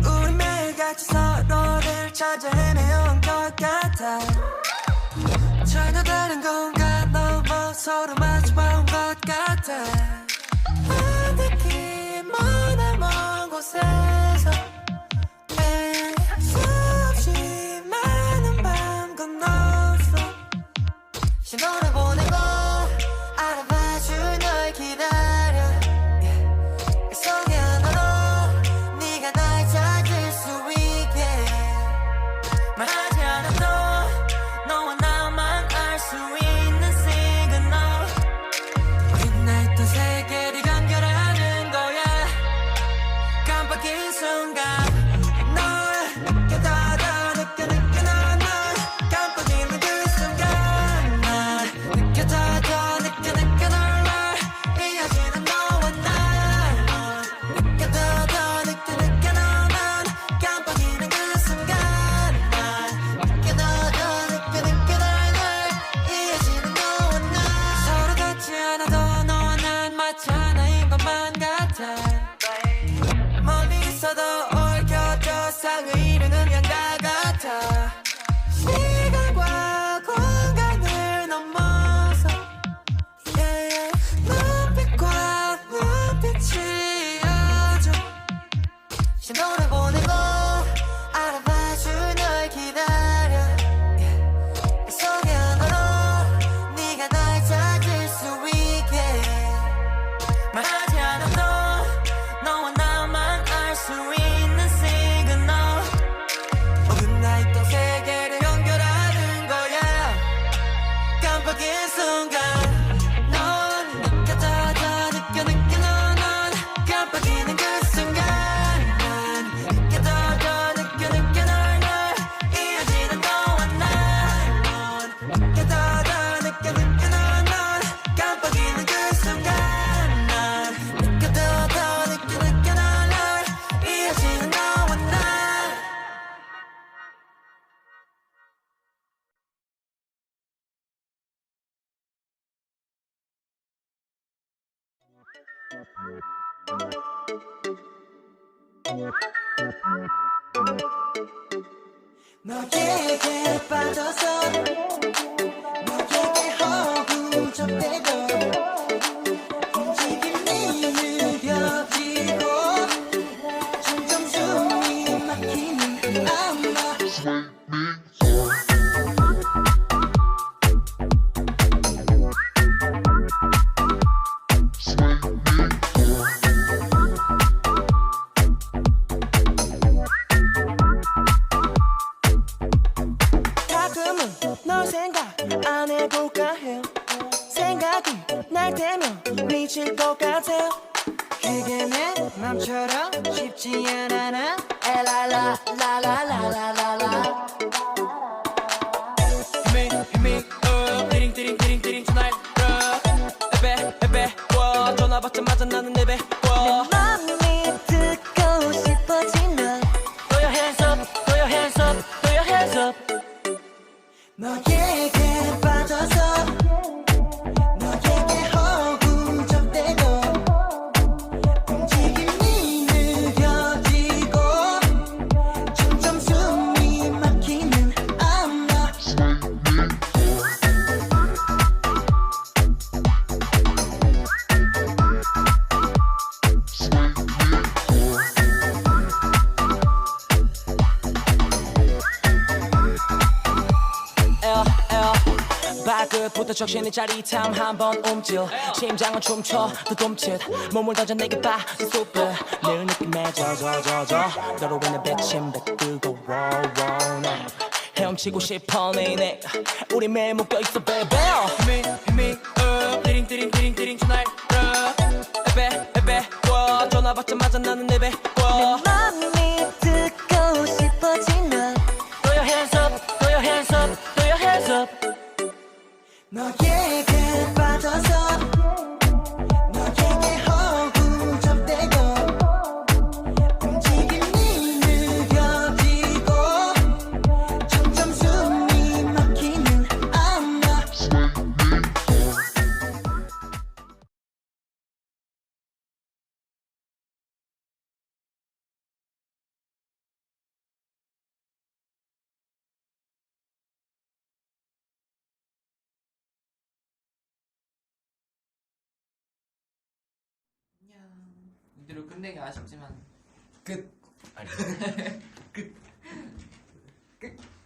우리 매일같이 서로를 찾아 헤매온 것 같아. 전혀 다른 공간 넘어 서로 마주본 것 같아. 어떻게 머나먼 곳에서 수없이 많은 밤 건넜어. 신호를 보내고 알아봐줄 널 기다려. 속에 하나로 네가 날 찾을 수 있게 말하지 않아도 너와 나만 알 수 있는 시그널. 우린 나 있던 세계를 연결하는 거야. 깜빡이 느낀 순간 넌 느껴져 느껴 넌 깜빡이는 그 순간 난 느껴져 느껴 널 이어지는 너와 난 느껴져 느껴 넌 깜빡이는 그 순간 난 느껴져 느껴 널 이어지는 너와 난 너에게 빠져서 너에게 허우적대고 움직임이 느려지고 점점 숨이 막히는 아마 가끔은 널 생각 안 해볼까 해 생각이 날 때면 미칠 것 같아 그게 내 맘처럼 쉽지 않아 나 엘랄라라라라라라라 Hit me up 띠링 tonight 에베 전화 받자마자 나는 내배 내 맘이 듣고 싶어지면 Throw your hands up Throw your hands up Throw your hands up 너에게 빠져서 너에게 허우적대고 움직임이 느려지고 점점 숨이 막히는 아마 발끝부터 적신의 짜릿함 한번 움찔 심장은 춤춰 또 둠칫 몸을 던져 내게 봐 super 늘 느낌에 젖어 너로 인해 백신백 뜨거워 헤엄치고 싶어 내내 우리 매일 묶여있어 baby Hit me up 띠링 tonight 에베 전화 받자마자 나는 내배 내 맘이 듣고 싶어지면 Throw your hands up Throw your hands up Throw your hands up 너에게 빠져서 너에게 허우적대고 움직임이 느려지고 점점 숨이 막히는 아마 이대로 끝내기 아쉽지만 끝. 아니. 끝. 끝.